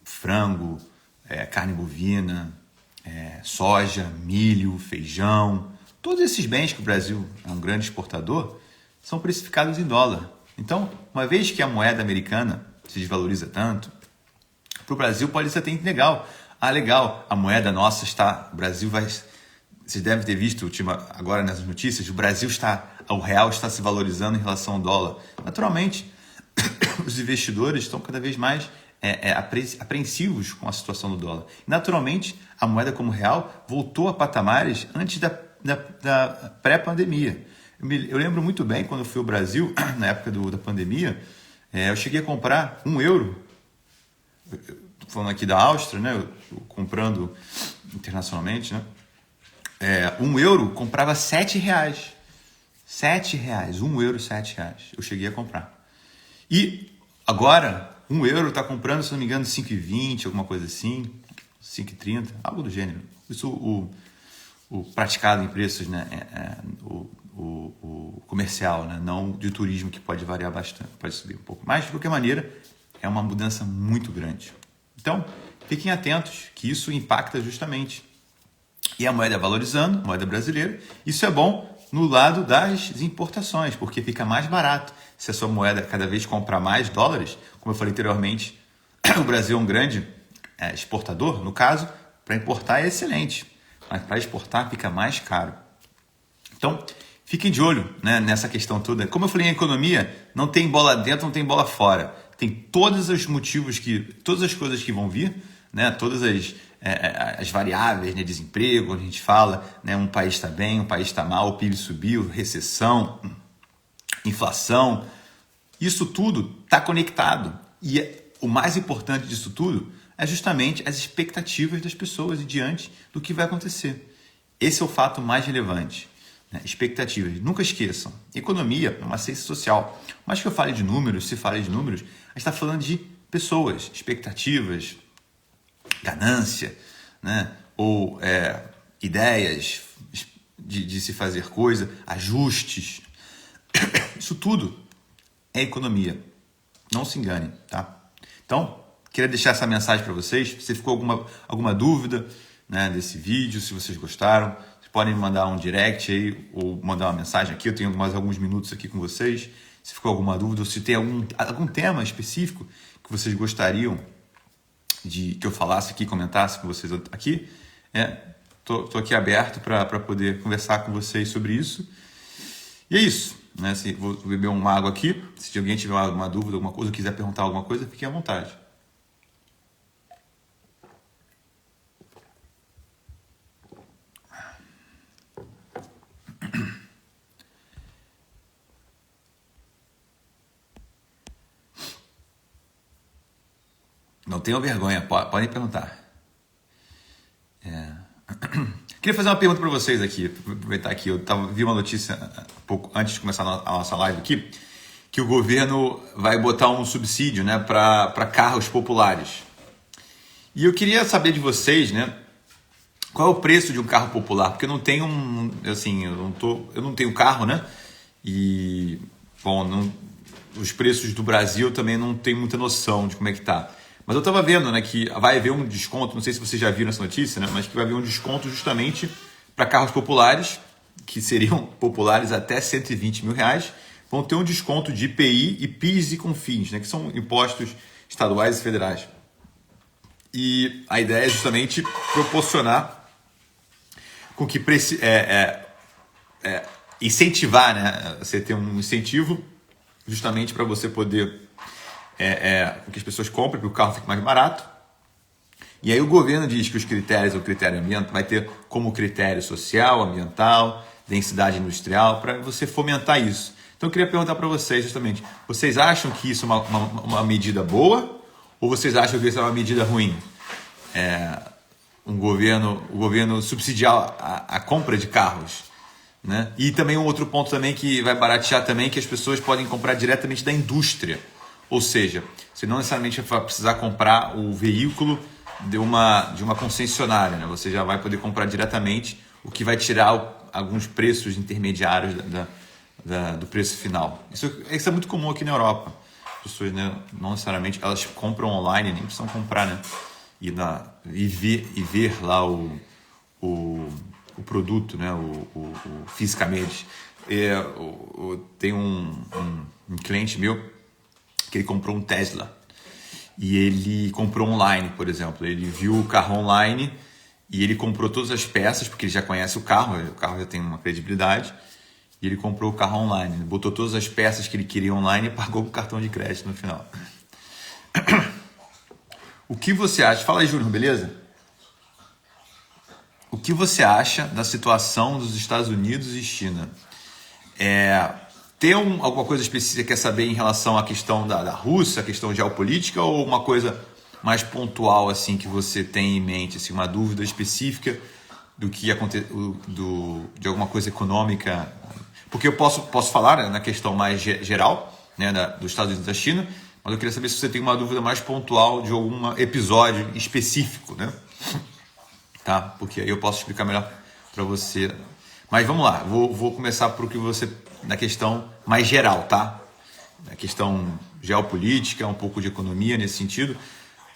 S1: frango, carne bovina, soja, milho, feijão, todos esses bens que o Brasil é um grande exportador, são precificados em dólar. Então, uma vez que a moeda americana se desvaloriza tanto, para o Brasil pode ser até legal. Legal, a moeda nossa está... O Brasil vai... Vocês devem ter visto agora nessas notícias, o real está se valorizando em relação ao dólar. Naturalmente, os investidores estão cada vez mais apreensivos com a situação do dólar. Naturalmente, a moeda como real voltou a patamares antes da pré-pandemia. Eu lembro muito bem quando eu fui ao Brasil, na época da pandemia, eu cheguei a comprar €1. Estou falando aqui da Áustria, né? Eu comprando internacionalmente, né? €1 comprava R$7. R$7. €1, R$7. Eu cheguei a comprar. E agora, €1 está comprando, se não me engano, 5,20, alguma coisa assim, 5,30, algo do gênero. Isso o praticado em preços, né? O comercial, né? Não de turismo, que pode variar bastante, pode subir um pouco. Mas, de qualquer maneira, é uma mudança muito grande. Então, fiquem atentos que isso impacta justamente. E a moeda valorizando, a moeda brasileira, isso é bom no lado das importações, porque fica mais barato. Se a sua moeda cada vez comprar mais dólares, como eu falei anteriormente, o Brasil é um grande exportador, no caso, para importar é excelente, mas para exportar fica mais caro. Então, fiquem de olho, né, nessa questão toda. Como eu falei em economia, não tem bola dentro, não tem bola fora. Tem todos os motivos, todas as coisas que vão vir, né, todas as variáveis, né, desemprego, a gente fala, né, um país está bem, um país está mal, o PIB subiu, recessão, inflação. Isso tudo está conectado. E o mais importante disso tudo é justamente as expectativas das pessoas e diante do que vai acontecer. Esse é o fato mais relevante. Expectativas. Nunca esqueçam, economia é uma ciência social. Mas que eu fale de números, se fale de números, a gente está falando de pessoas, expectativas, ganância, né? Ou ideias de se fazer coisa, ajustes. Isso tudo é economia. Não se engane, tá? Então, queria deixar essa mensagem para vocês. Se ficou alguma dúvida, né, desse vídeo, se vocês gostaram, vocês podem me mandar um direct aí ou mandar uma mensagem aqui. Eu tenho mais alguns minutos aqui com vocês. Se ficou alguma dúvida ou se tem algum tema específico que vocês gostariam de que eu falasse aqui, comentasse com vocês aqui, tô aqui aberto para poder conversar com vocês sobre isso. E é isso, né? Vou beber uma água aqui. Se alguém tiver alguma dúvida, alguma coisa, quiser perguntar alguma coisa, fiquem à vontade. Não tenham vergonha, podem perguntar. Queria fazer uma pergunta para vocês aqui, aproveitar aqui. Eu vi uma notícia um pouco antes de começar a nossa live aqui, que o governo vai botar um subsídio, né, para carros populares. E eu queria saber de vocês, né, qual é o preço de um carro popular? Porque eu não tenho eu não tenho carro, né? E bom, os preços do Brasil também não tenho muita noção de como é que tá. Mas eu estava vendo, né, que vai haver um desconto, não sei se vocês já viram essa notícia, né, mas que vai haver um desconto justamente para carros populares, que seriam populares até R$120 mil, vão ter um desconto de IPI e PIS e CONFINS, né, que são impostos estaduais e federais. E a ideia é justamente proporcionar com que incentivar, né, você ter um incentivo justamente para você poder que as pessoas comprem, para o carro fique mais barato. E aí o governo diz que o critério ambiental vai ter como critério social, ambiental, densidade industrial, para você fomentar isso. Então eu queria perguntar para vocês justamente, vocês acham que isso é uma medida boa ou vocês acham que isso é uma medida ruim? O governo subsidiar a compra de carros, né? E também um outro ponto também que vai baratear também, que as pessoas podem comprar diretamente da indústria. Ou seja, você não necessariamente vai precisar comprar o veículo de uma concessionária, né? Você já vai poder comprar diretamente, o que vai tirar alguns preços intermediários do preço final. Isso é muito comum aqui na Europa. As pessoas, né, não necessariamente elas compram online, nem precisam comprar, né? E ver lá o produto, né? O fisicamente. Tem um cliente meu que ele comprou um Tesla e ele comprou online, por exemplo. Ele viu o carro online e ele comprou todas as peças, porque ele já conhece o carro já tem uma credibilidade, e ele comprou o carro online, botou todas as peças que ele queria online e pagou com cartão de crédito no final. O que você acha? Fala aí, Júnior, beleza? O que você acha da situação dos Estados Unidos e China? Tem alguma coisa específica que quer saber em relação à questão da Rússia, a questão geopolítica, ou uma coisa mais pontual assim que você tem em mente, assim, uma dúvida específica do que de alguma coisa econômica? Porque eu posso falar, né, na questão mais geral, né, dos Estados Unidos e da China, mas eu queria saber se você tem uma dúvida mais pontual de algum episódio específico, né? Tá? Porque aí eu posso explicar melhor para você. Mas vamos lá, vou começar por que você na questão mais geral, tá? Na questão geopolítica, um pouco de economia nesse sentido.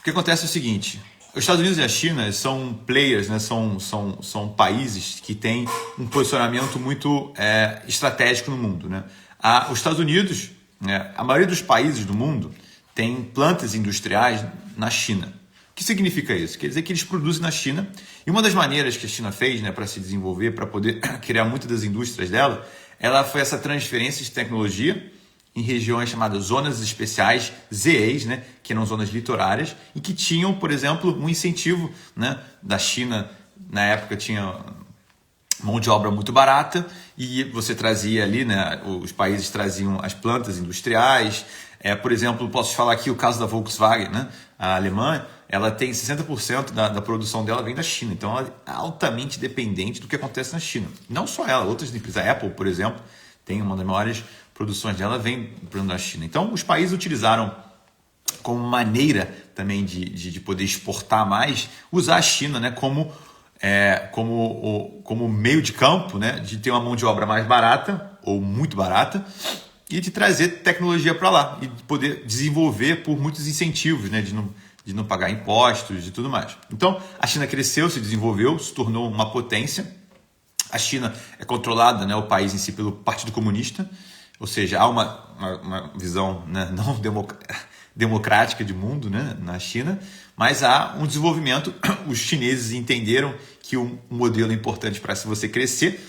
S1: O que acontece é o seguinte: os Estados Unidos e a China são players, né? São países que têm um posicionamento muito estratégico no mundo, né? Os Estados Unidos, né, a maioria dos países do mundo tem plantas industriais na China. O que significa isso? Quer dizer que eles produzem na China, e uma das maneiras que a China fez, né, para se desenvolver, para poder criar muitas das indústrias dela, ela foi essa transferência de tecnologia em regiões chamadas zonas especiais, ZEs, né, que eram zonas litorárias, e que tinham, por exemplo, um incentivo, né, da China. Na época tinha mão de obra muito barata, e você trazia ali, né, os países traziam as plantas industriais. Por exemplo, posso te falar aqui o caso da Volkswagen, né, a alemã, ela tem 60% da produção dela vem da China, então ela é altamente dependente do que acontece na China. Não só ela, outras empresas, a Apple, por exemplo, tem uma das maiores produções dela, vem da China. Então os países utilizaram como maneira também de poder exportar mais, usar a China, né, como meio de campo, né, de ter uma mão de obra mais barata ou muito barata e de trazer tecnologia para lá e de poder desenvolver por muitos incentivos, né, de não pagar impostos e tudo mais. Então, a China cresceu, se desenvolveu, se tornou uma potência A China é controlada, né, o país em si, pelo Partido Comunista, ou seja, há uma visão, né, não democrática de mundo, né, na China, mas há um desenvolvimento. Os chineses entenderam que um modelo importante para se você crescer,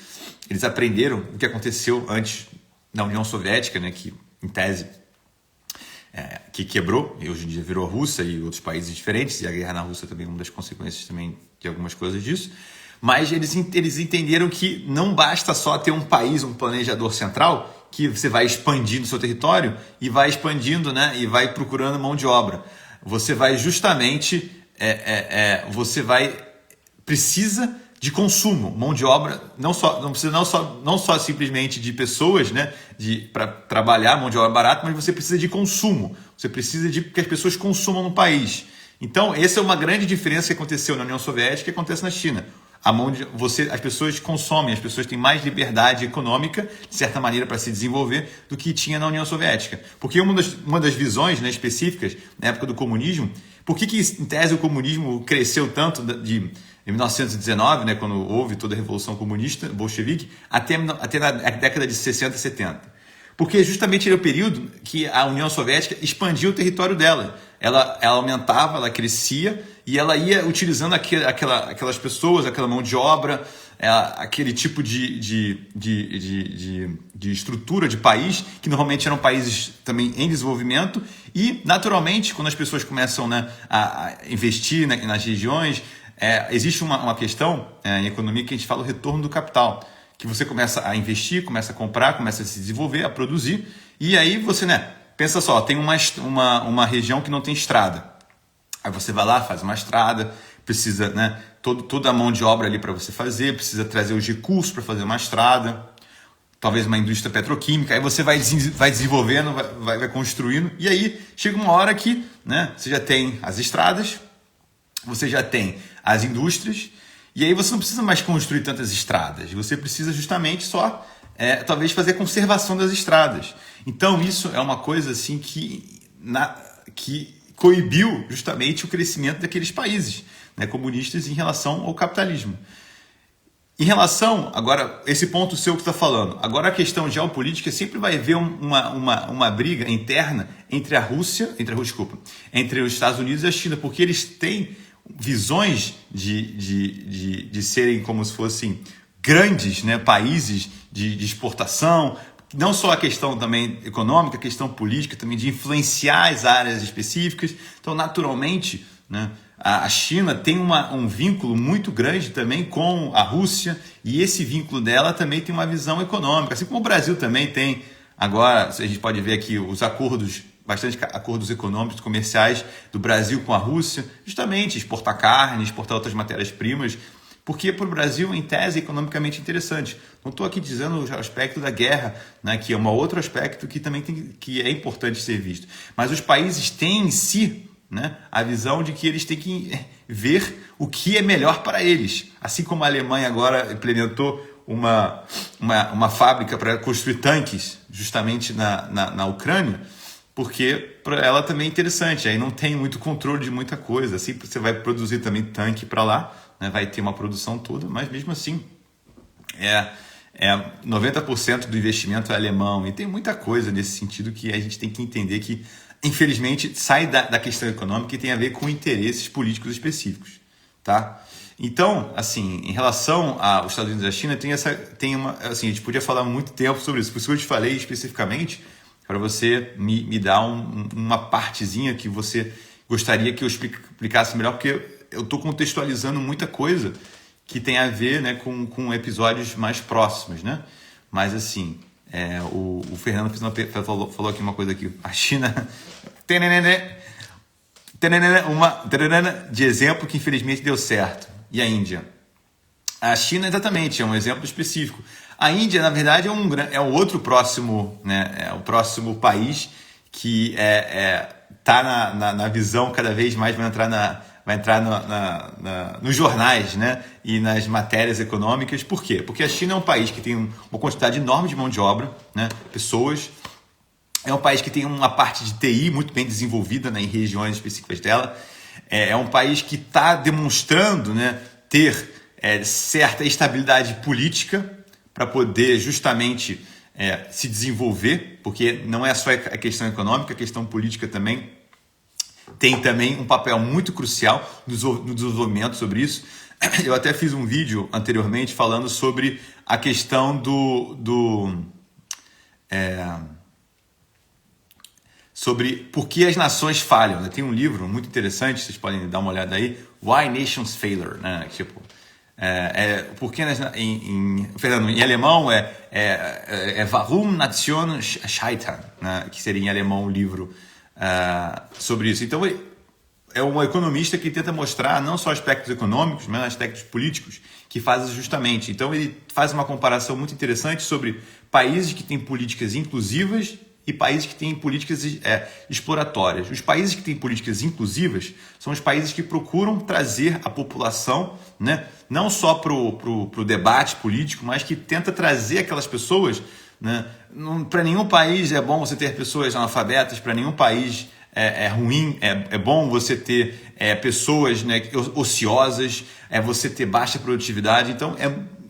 S1: eles aprenderam o que aconteceu antes na União Soviética, né, que em tese que quebrou, e hoje em dia virou a Rússia e outros países diferentes, e a guerra na Rússia também é uma das consequências também de algumas coisas disso. Mas eles entenderam que não basta só ter um país, um planejador central, que você vai expandindo o seu território e vai expandindo, né, e vai procurando mão de obra. Você vai justamente, precisa de consumo, mão de obra, não só simplesmente de pessoas, né, para trabalhar, mão de obra barata, mas você precisa de consumo, você precisa de que as pessoas consumam no país. Então, essa é uma grande diferença que aconteceu na União Soviética e que acontece na China. As pessoas consomem, as pessoas têm mais liberdade econômica, de certa maneira, para se desenvolver do que tinha na União Soviética. Porque uma das visões, né, específicas na época do comunismo, por que em tese o comunismo cresceu tanto em 1919, né, quando houve toda a Revolução Comunista, bolchevique, até na década de 60 e 70? Porque justamente era o período que a União Soviética expandia o território dela. Ela aumentava, ela crescia e ela ia utilizando aquelas pessoas, aquela mão de obra, aquele tipo de estrutura de país, que normalmente eram países também em desenvolvimento. E, naturalmente, quando as pessoas começam, né, a investir, né, nas regiões, existe uma questão em economia que a gente fala o retorno do capital, que você começa a investir, começa a comprar, começa a se desenvolver, a produzir, e aí você, né, pensa só, tem uma região que não tem estrada. Aí você vai lá, faz uma estrada, precisa, né, toda a mão de obra ali para você fazer, precisa trazer os recursos para fazer uma estrada, talvez uma indústria petroquímica, aí você vai desenvolvendo, vai construindo, e aí chega uma hora que, né, você já tem as estradas, você já tem as indústrias, e aí você não precisa mais construir tantas estradas, você precisa justamente só, talvez, fazer a conservação das estradas. Então isso é uma coisa assim que coibiu justamente o crescimento daqueles países, né, comunistas em relação ao capitalismo. Em relação, agora, esse ponto seu que está falando, agora a questão geopolítica sempre vai haver uma briga interna entre entre os Estados Unidos e a China, porque eles têm visões de serem como se fossem grandes, né, países de exportação, não só a questão também econômica, a questão política também, de influenciar as áreas específicas. Então, naturalmente, né, a China tem um vínculo muito grande também com a Rússia, e esse vínculo dela também tem uma visão econômica, assim como o Brasil também tem. Agora, a gente pode ver aqui os bastante acordos econômicos, comerciais do Brasil com a Rússia, justamente exportar carne, exportar outras matérias-primas, porque para o Brasil, em tese, é economicamente interessante. Não estou aqui dizendo o aspecto da guerra, né, que é um outro aspecto que também que é importante ser visto. Mas os países têm em si, né, a visão de que eles têm que ver o que é melhor para eles. Assim como a Alemanha agora implementou uma fábrica para construir tanques justamente na Ucrânia, porque para ela também é interessante, aí não tem muito controle de muita coisa, assim você vai produzir também tanque para lá, né, vai ter uma produção toda, mas mesmo assim 90% do investimento é alemão, e tem muita coisa nesse sentido que a gente tem que entender que, infelizmente, sai da questão econômica e tem a ver com interesses políticos específicos, tá? Então, assim, em relação aos Estados Unidos e à China, assim, a gente podia falar muito tempo sobre isso, por isso que eu te falei especificamente, para você me dar uma partezinha que você gostaria que eu explicasse melhor, porque eu estou contextualizando muita coisa que tem a ver, né, com episódios mais próximos, né? Mas, assim, o Fernando falou aqui uma coisa aqui. A China... de exemplo que, infelizmente, deu certo. E a Índia? A China, exatamente, é um exemplo específico. A Índia, na verdade, é um outro próximo, né, é o próximo país que está na visão, cada vez mais vai entrar nos jornais, né, e nas matérias econômicas. Por quê? Porque a China é um país que tem uma quantidade enorme de mão de obra, né, pessoas. É um país que tem uma parte de TI muito bem desenvolvida, né, em regiões específicas dela. É um país que está demonstrando, né, ter certa estabilidade política para poder justamente se desenvolver, porque não é só a questão econômica, a questão política também tem também um papel muito crucial no desenvolvimento sobre isso. Eu até fiz um vídeo anteriormente falando sobre a questão sobre por que as nações falham, né? Tem um livro muito interessante, vocês podem dar uma olhada aí, Why Nations Failure, né? Tipo, porque Fernando, em alemão Warum Nationen scheitern, né? Que seria em alemão um livro sobre isso. Então, é um economista que tenta mostrar não só aspectos econômicos, mas aspectos políticos, que faz justamente. Então, ele faz uma comparação muito interessante sobre países que têm políticas inclusivas e países que têm políticas exploratórias. Os países que têm políticas inclusivas são os países que procuram trazer a população, né, não só para o debate político, mas que tenta trazer aquelas pessoas, né. Para nenhum país é bom você ter pessoas analfabetas, para nenhum país é ruim, é bom você ter pessoas, né, ociosas, você ter baixa produtividade. Então,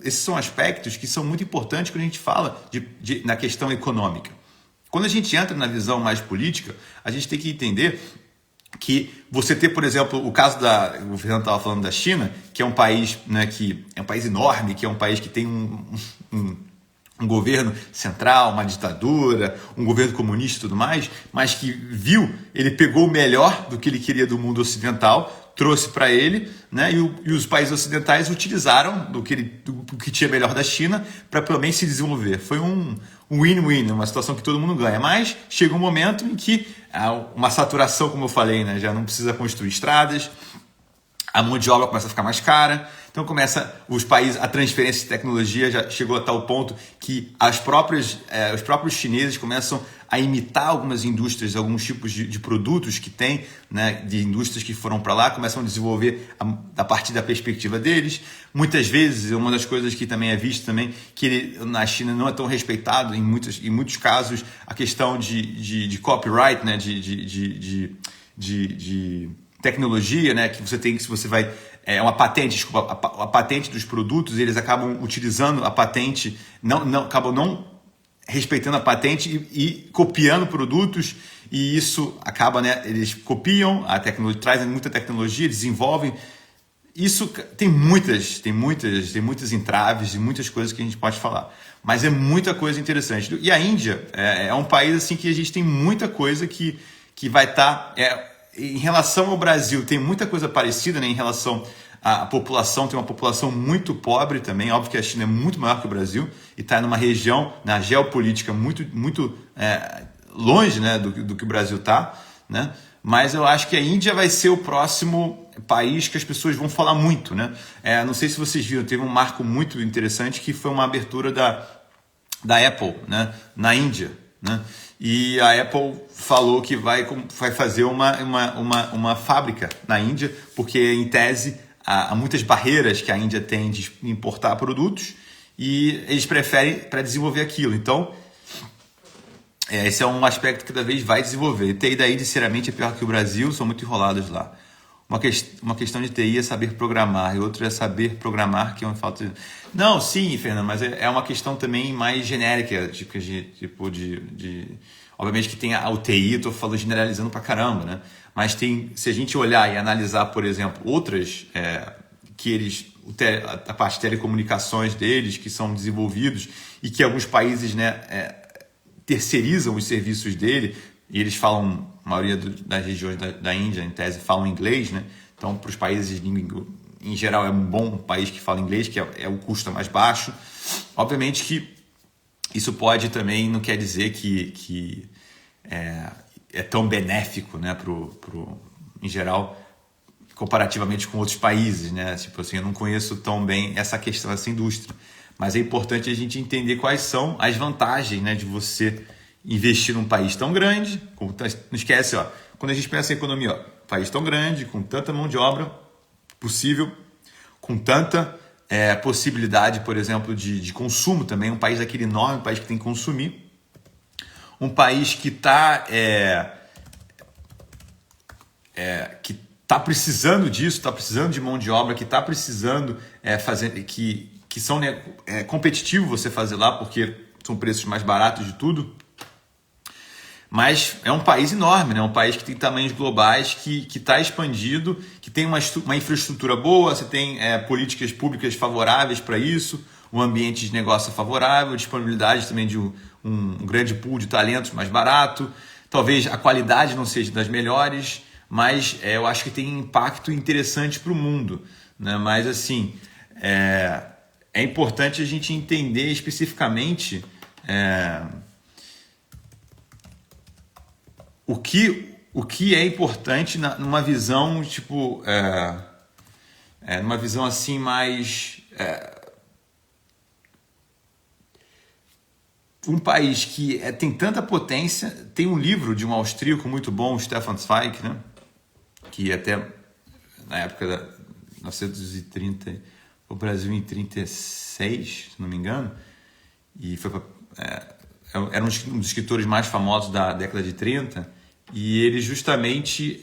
S1: esses são aspectos que são muito importantes quando a gente fala na questão econômica. Quando a gente entra na visão mais política, a gente tem que entender que você ter, por exemplo, o caso o Fernando estava falando da China, que é um país, né, que é um país enorme, que é um país que tem um governo central, uma ditadura, um governo comunista e tudo mais, mas que ele pegou o melhor do que ele queria do mundo ocidental, trouxe para ele, né, e os países ocidentais utilizaram do que tinha melhor da China para pelo menos se desenvolver. Foi um win-win, uma situação que todo mundo ganha, mas chega um momento em que há uma saturação, como eu falei, né, já não precisa construir estradas, a mão de obra começa a ficar mais cara, então começa os países, a transferência de tecnologia já chegou a tal ponto que os próprios chineses começam a imitar algumas indústrias, alguns tipos de produtos que tem, né, de indústrias que foram para lá, começam a desenvolver a partir da perspectiva deles. Muitas vezes, uma das coisas que também é visto também, que na China não é tão respeitado, em muitos casos, a questão de copyright, né, de tecnologia, né, que você tem, se você vai uma patente, desculpa, a patente dos produtos, eles acabam utilizando a patente, acabam não respeitando a patente e copiando produtos, e isso acaba, né, eles copiam a tecnologia, trazem muita tecnologia, desenvolvem. Isso tem muitas entraves e muitas coisas que a gente pode falar, mas é muita coisa interessante. E a Índia é um país assim que a gente tem muita coisa que vai estar em relação ao Brasil, tem muita coisa parecida, né, em relação à população, tem uma população muito pobre também, óbvio que a China é muito maior que o Brasil e está numa região, na geopolítica, muito longe, né, do que o Brasil está, né? Mas eu acho que a Índia vai ser o próximo país que as pessoas vão falar muito, né? Não sei se vocês viram, teve um marco muito interessante que foi uma abertura da Apple, né, na Índia, né? E a Apple falou que vai fazer uma fábrica na Índia, porque em tese há muitas barreiras que a Índia tem de importar produtos e eles preferem para desenvolver aquilo. Então, esse é um aspecto que cada vez vai desenvolver. TI da Índia, sinceramente, é pior que o Brasil, são muito enrolados lá. Uma questão de TI é saber programar, e outra é saber programar, que é uma falta de... Não, sim, Fernando, mas é uma questão também mais genérica, obviamente que tem a UTI, estou falando generalizando pra caramba, né? Mas se a gente olhar e analisar, por exemplo, outras a parte de telecomunicações deles, que são desenvolvidos e que alguns países, né, terceirizam os serviços dele, e eles falam, a maioria das regiões da Índia, em tese, falam inglês, né? Então, para os países em geral, é um bom país que fala inglês, que o custo mais baixo. Obviamente que isso pode também, não quer dizer que é tão benéfico, né, em geral, comparativamente com outros países, né? Tipo assim, eu não conheço tão bem essa questão dessa indústria, mas é importante a gente entender quais são as vantagens, né, de você investir num país tão grande. Não esquece, quando a gente pensa em economia, país tão grande, com tanta mão de obra possível, com tanta possibilidade, por exemplo, de consumo também, um país daquele enorme, um país que tem que consumir, um país que está está precisando disso, está precisando de mão de obra, que está precisando fazer, que são competitivo você fazer lá, porque são preços mais baratos de tudo. Mas é um país enorme, né? Um país que tem tamanhos globais, que está expandido, que tem uma infraestrutura boa, você tem políticas públicas favoráveis para isso, um ambiente de negócio favorável, disponibilidade também de um grande pool de talentos mais barato. Talvez a qualidade não seja das melhores, mas eu acho que tem um impacto interessante para o mundo, né? Mas assim, é importante a gente entender especificamente o que é importante numa visão tipo numa visão assim mais um país que tem tanta potência. Tem um livro de um austríaco muito bom, o Stefan Zweig, né? Que até na época da 1930 o Brasil em 36, se não me engano, e foi era um dos escritores mais famosos da década de 30, e ele justamente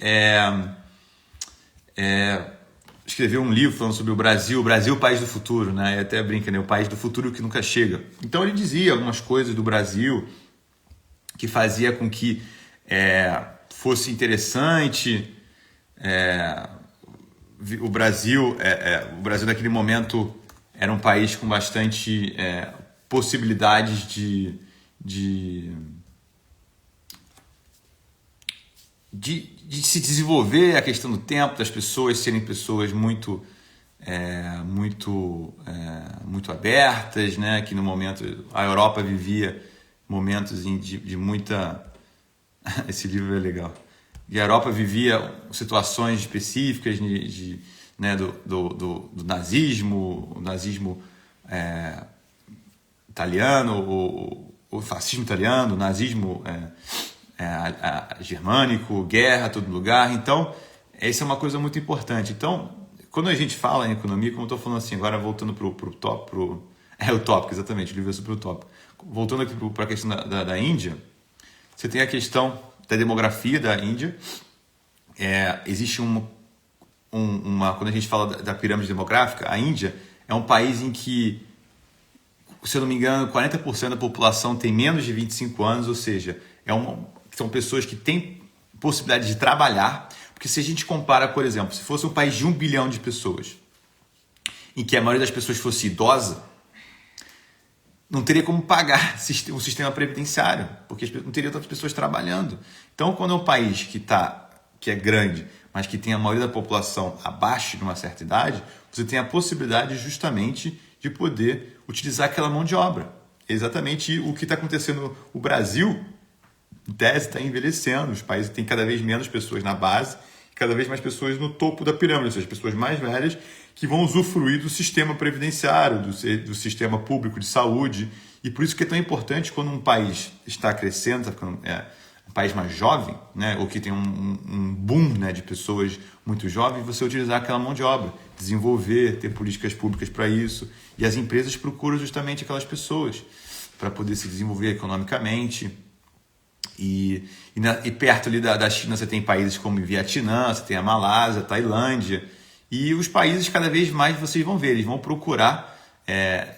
S1: escreveu um livro falando sobre o Brasil, o país do futuro, né? E até brinca, né? O país do futuro que nunca chega. Então ele dizia algumas coisas do Brasil que fazia com que fosse interessante. O Brasil naquele momento era um país com bastante possibilidades de se desenvolver, a questão do tempo, das pessoas serem pessoas muito abertas, né? Que no momento a Europa vivia momentos de muita... Esse livro é legal. E a Europa vivia situações específicas do nazismo, o nazismo italiano, o fascismo italiano, o nazismo germânico, guerra a todo lugar. Então, essa é uma coisa muito importante. Então, quando a gente fala em economia, como eu estou falando assim, agora voltando para o tópico, o tópico, exatamente, o livro é sobre o tópico. Voltando aqui para a questão da Índia, você tem a questão da demografia da Índia. Existe quando a gente fala da pirâmide demográfica, a Índia é um país em que, se eu não me engano, 40% da população tem menos de 25 anos, ou seja, são pessoas que têm possibilidade de trabalhar, porque se a gente compara, por exemplo, se fosse um país de 1 bilhão de pessoas, em que a maioria das pessoas fosse idosa, não teria como pagar o sistema previdenciário, porque não teria tantas pessoas trabalhando. Então, quando é um país que é grande, mas que tem a maioria da população abaixo de uma certa idade, você tem a possibilidade justamente de poder utilizar aquela mão de obra. Exatamente o que está acontecendo. O Brasil, em tese, está envelhecendo. Os países têm cada vez menos pessoas na base, cada vez mais pessoas no topo da pirâmide, ou seja, pessoas mais velhas que vão usufruir do sistema previdenciário, do sistema público de saúde. E por isso que é tão importante, quando um país está crescendo, está ficando um país mais jovem, né, ou que tem um boom, né, de pessoas muito jovens, você utilizar aquela mão de obra, desenvolver, ter políticas públicas para isso. E as empresas procuram justamente aquelas pessoas para poder se desenvolver economicamente. E perto ali da China você tem países como o Vietnã, você tem a Malásia, a Tailândia, e os países cada vez mais vocês vão ver, eles vão procurar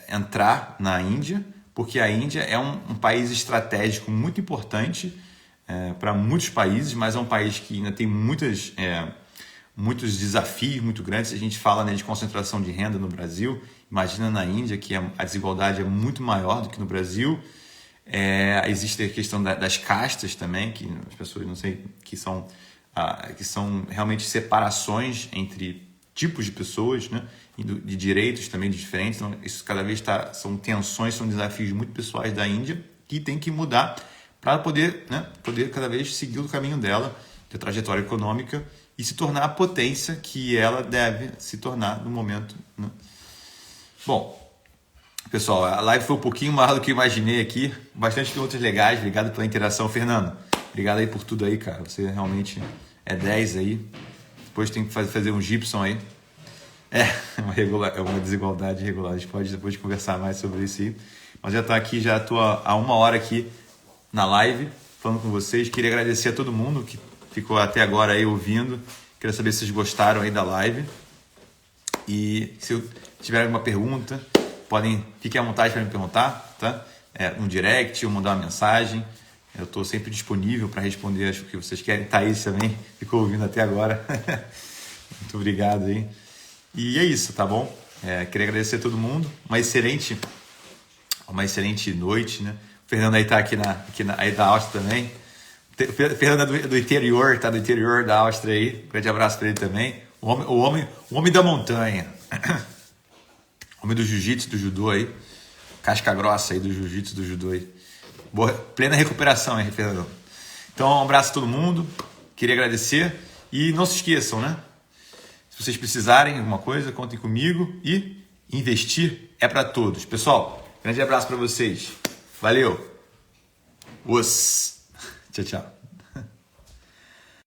S1: entrar na Índia, porque a Índia é um país estratégico muito importante para muitos países, mas é um país que ainda tem muitos desafios muito grandes. Se a gente fala, né, de concentração de renda no Brasil, imagina na Índia, que a desigualdade é muito maior do que no Brasil. Existe a questão das castas também, que as pessoas não sei, que são realmente separações entre tipos de pessoas, né, de direitos também diferentes. Então, isso cada vez são tensões, são desafios muito pessoais da Índia que tem que mudar para poder cada vez seguir o caminho dela, de trajetória econômica, e se tornar a potência que ela deve se tornar no momento, né? Bom, pessoal, a live foi um pouquinho maior do que eu imaginei aqui. Bastante perguntas legais. Obrigado pela interação, Fernando. Obrigado aí por tudo aí, cara. Você realmente é 10 aí. Depois tem que fazer um Gibson aí. É uma desigualdade regular. A gente pode depois conversar mais sobre isso aí. Mas já estou há 1 hora aqui na live, falando com vocês. Queria agradecer a todo mundo que ficou até agora aí ouvindo. Quero saber se vocês gostaram aí da live. E se tiver alguma pergunta, fiquem à vontade para me perguntar, tá? No direct ou mandar uma mensagem. Eu estou sempre disponível para responder o que vocês querem. Thaís também ficou ouvindo até agora. Muito obrigado aí. E é isso, tá bom? Queria agradecer a todo mundo. Uma excelente noite, né? O Fernando aí tá aí da Áustria também. Fernando do interior, tá do interior da Áustria aí. Um grande abraço para ele também. O homem da montanha. O homem do jiu-jitsu, do judô aí. Casca grossa aí do jiu-jitsu, do judô aí. Boa, plena recuperação aí, Fernando. Então, um abraço a todo mundo. Queria agradecer. E não se esqueçam, né? Se vocês precisarem de alguma coisa, contem comigo. E investir é para todos. Pessoal, grande abraço para vocês. Valeu. Tchau, tchau.